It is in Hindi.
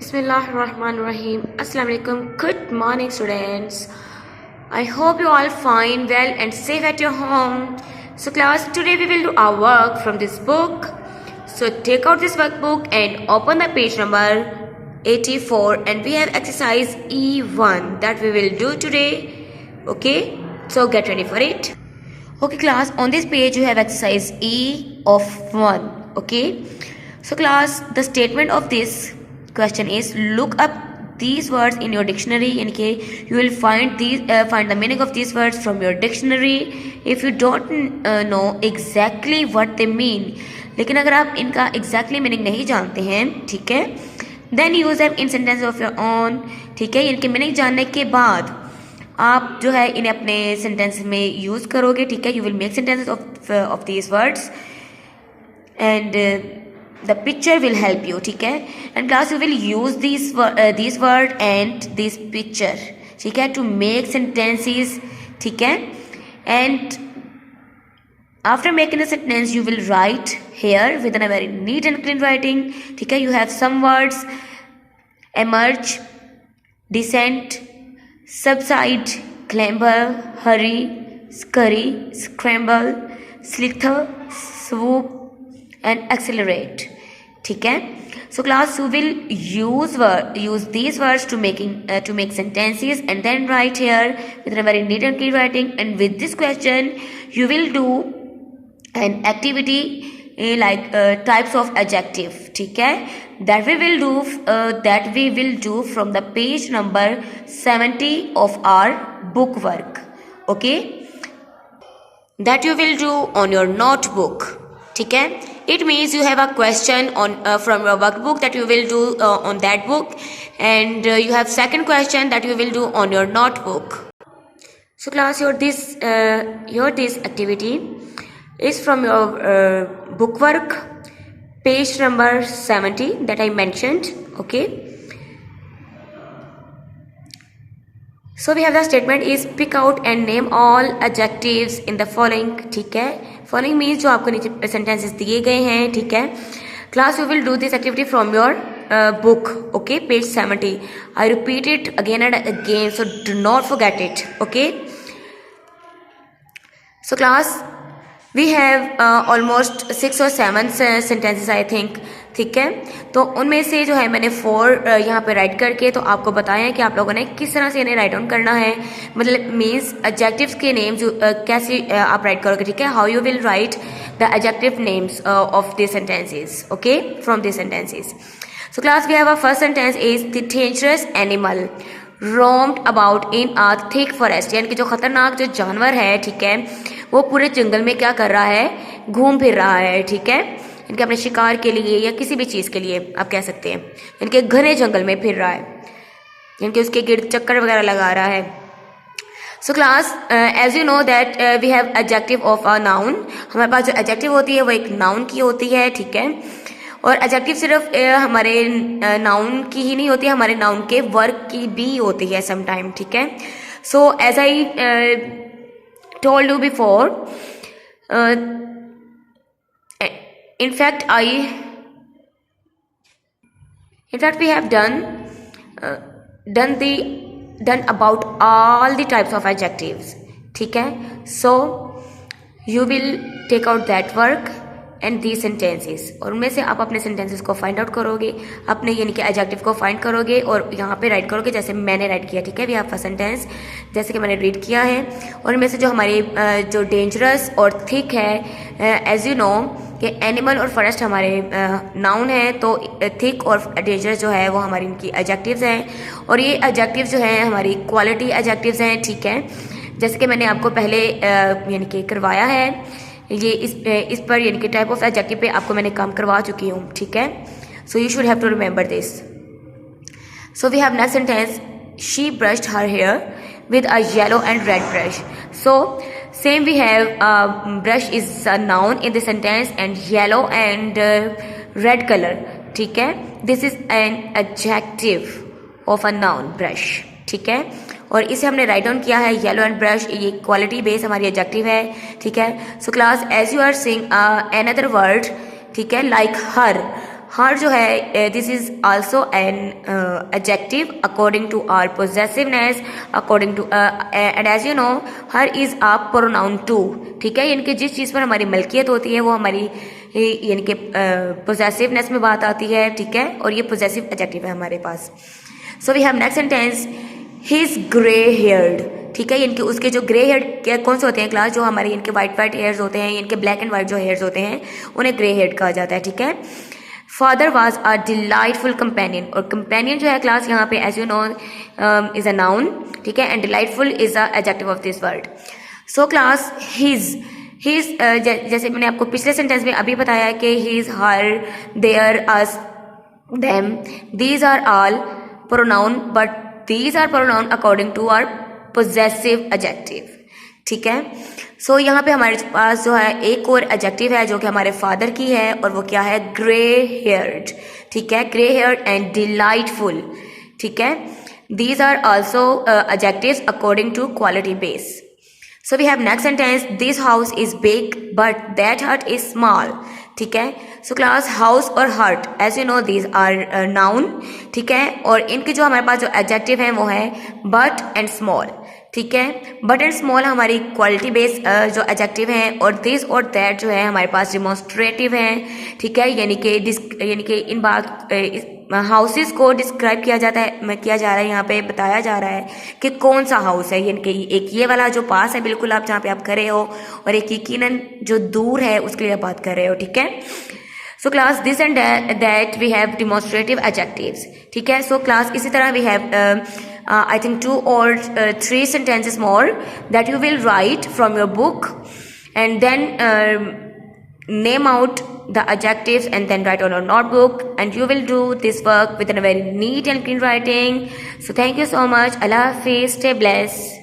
Bismillahirrahmanirrahim. Assalamu alaikum. Good morning, students. I hope you all fine, well, and safe at your home. So, class, today we will do our work from this book. So, take out this workbook and open the page number 84, and we have exercise E1 that we will do today. Okay, so get ready for it. Okay, class, on this page you have exercise E of 1. Okay, so class, the statement of this question is look up these words in your dictionary, यानी कि you will find the meaning of these words from your dictionary. If you don't know exactly what they mean, लेकिन अगर आप इनका exactly meaning नहीं जानते हैं, ठीक है, then use them in sentences of your own. ठीक है, इनके meaning जानने के बाद आप जो है इन्हें अपने सेंटेंस में यूज करोगे. ठीक है, you will make sentences of these words and the picture will help you. ठीक है, and class you will use these word and this picture, ठीक है, to make sentences. ठीक है, and after making a sentence you will write here within a very neat and clean writing. ठीक है, you have some words: emerge, descent, subside, clamber, hurry, scurry, scramble, slither, swoop and accelerate. ठीक है, so class you will use these words to make sentences and then write here with a very neat and clean writing. And with this question you will do an activity like types of adjective. ठीक है, that we will do from the page number 70 of our book work. Okay, that you will do on your notebook. ठीक है, it means you have a question on from your workbook that you will do on that book, and you have second question that you will do on your notebook. So class, your this activity is from your book work, page number 70 that I mentioned. Okay, so we have the statement is pick out and name all adjectives in the following. ठीक है, following means जो आपको नीचे sentences दिए गए हैं. ठीक है, class you will do this activity from your book. Okay, page 70. I repeat it again and again, so do not forget it. Okay, so class we have almost 6 or 7 sentences I think. ठीक है, तो उनमें से जो है मैंने 4 यहाँ पे राइट करके तो आपको बताया है कि आप लोगों ने किस तरह से इन्हें राइट डाउन करना है. मतलब मीन्स एडजेक्टिव्स के नेम जो कैसे आप राइट करोगे. ठीक है, how you will write the adjective names of this sentences. Okay, from this sentences. So class we have a first sentence is the dangerous animal roamed about in a thick forest. यानी कि जो खतरनाक जो जानवर है, ठीक है, वो पूरे जंगल में क्या कर रहा है, घूम फिर रहा है. ठीक है, इनके अपने शिकार के लिए या किसी भी चीज़ के लिए आप कह सकते हैं, इनके घने जंगल में फिर रहा है, इनके उसके गिर्द चक्कर वगैरह लगा रहा है. So class as you know that we have adjective of a noun. हमारे पास जो एडजेक्टिव होती है वो एक नाउन की होती है. ठीक है, और एडजेक्टिव सिर्फ हमारे नाउन की ही नहीं होती है, हमारे नाउन के वर्क की भी होती है समटाइम. ठीक है, so as I told you before, in fact we have done about all the types of adjectives. ठीक है, so you will take out that work and these sentences, और उनमें से आप अपने sentences को फाइंड आउट करोगे, अपने यानी कि एडजेक्टिव को फाइंड करोगे और यहाँ पे राइट करोगे जैसे मैंने राइट किया. ठीक है, वी हैव फर्स्ट सेंटेंस जैसे कि मैंने रीड किया है, और इनमें से जो हमारे जो डेंजरस और थिक है, एज यू नो कि एनिमल और फॉरेस्ट हमारे नाउन है, तो थिक और डेंजरस जो है वो हमारी इनकी एडजेक्टिव्स हैं, और ये एडजेक्टिव जो हैं हमारी क्वालिटी एडजेक्टिव्स हैं. ठीक है, जैसे कि मैंने आपको पहले यानी कि करवाया है, ये इस पर यानी कि टाइप ऑफ एडजेक्टिव पे आपको मैंने काम करवा चुकी हूँ. ठीक है, so you should have to remember this. So we have next sentence, she brushed her hair with a yellow and red brush. So same we have brush is a noun in this sentence and yellow and red colour. ठीक है, this is an adjective of a noun brush. ठीक है, और इसे हमने राइट डाउन किया है येलो एंड ब्रश, ये क्वालिटी बेस हमारी एडजेक्टिव है. ठीक है, so class as you are seeing another word, ठीक है, लाइक हर, हर जो है this is also an adjective according to our possessiveness, according to and as you know her is a pronoun too, ठीक है। यानी कि जिस चीज़ पर हमारी मलकियत होती है वो हमारी यानी कि पोजेसिवनेस में बात आती है, ठीक है, और ये पोजेसिव एडजेक्टिव है हमारे पास। So we have next sentence, he is grey haired, ठीक है। इनके उसके जो ग्रे हेयर कौन से होते हैं क्लास, जो हमारे इनके वाइट हेयर्स होते हैं, इनके ब्लैक एंड वाइट जो हेयर्स होते हैं उन्हें ग्रे हेयर्ड कहा जाता है, ठीक है। Father was a delightful companion, और कंपेनियन जो है क्लास यहाँ पे as you know is a noun, ठीक है, and delightful is a adjective of this word. So class his जैसे मैंने आपको पिछले सेंटेंस में अभी बताया है कि he is her, their, us, them, these are all pronoun, but these are pronoun according to our possessive adjective, ठीक है। सो यहाँ पे हमारे पास जो है एक और एडजेक्टिव है जो कि हमारे फादर की है, और वो क्या है, ग्रे हेयर्ड, ठीक है, ग्रे हेयर्ड एंड डिलाइटफुल, ठीक है। These are also adjectives according to quality base. So we have next sentence, this house is big but that hut is small, ठीक है। सो क्लास हाउस और hut as you know these are noun, ठीक है, और इनके जो हमारे पास जो एडजेक्टिव हैं वो है बट एंड स्मॉल, ठीक है। बट एंड स्मॉल हमारी क्वालिटी बेस जो एडजेक्टिव हैं, और दिस और दैट जो है हमारे पास डिमॉन्स्ट्रेटिव हैं, ठीक है। यानी कि इन बात हाउसेस को डिस्क्राइब किया जा रहा है, यहाँ पे बताया जा रहा है कि कौन सा हाउस है, यानी कि एक ये वाला जो पास है बिल्कुल आप जहाँ पे आप खड़े हो, और एक यकीनन जो दूर है उसके लिए आप बात कर रहे हो, ठीक है। So class this and that we have demonstrative adjectives, ठीक है। सो क्लास इसी तरह we have I think 2 or 3 sentences more that you will write from your book, and then name out the adjectives and then write on a notebook, and you will do this work with a very neat and clean writing. So thank you so much. Allah Hafiz, stay blessed.